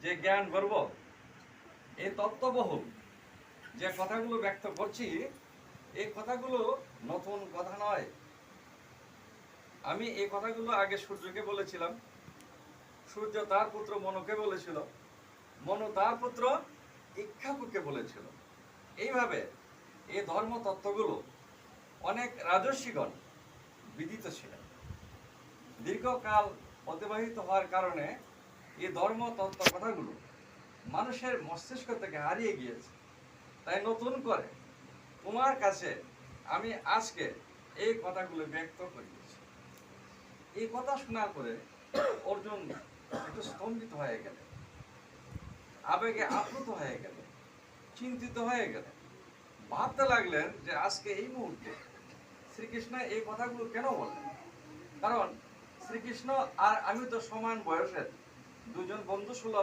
যে জ্ঞান গর্ব, এই তত্ত্ববহুল যে কথাগুলো ব্যক্ত করছি, এই কথাগুলো নতুন কথা নয়। আমি এই কথাগুলো আগে সূর্যকে বলেছিলাম, সূর্য তার পুত্র মনুকে বলেছিল, মনু তার পুত্র ইক্ষ্বাকুকে বলেছিল। এইভাবে এই ধর্ম তত্ত্বগুলো অনেক রাজস্বীগণ বিদিত ছিলেন। দীর্ঘকাল অতিবাহিত হওয়ার কারণে এই ধর্ম তত্ত্ব কথাগুলো মানুষের মস্তিষ্ক থেকে হারিয়ে গিয়েছে। তাই নতুন করে তোমার কাছে আমি আজকে এই কথাগুলো ব্যক্ত করিয়েছি। এই কথা শোনার পরে অর্জুন একটু স্তম্ভিত হয়ে গেলেন, আবেগে আপ্লুত হয়ে গেলেন, চিন্তিত হয়ে গেলেন। ভাবতে লাগলেন যে আজকে এই মুহূর্তে শ্রীকৃষ্ণ এই কথাগুলো কেন বললেন। কারণ শ্রীকৃষ্ণ আর আমি তো সমান বয়সের, দুজন বন্ধু সুলভ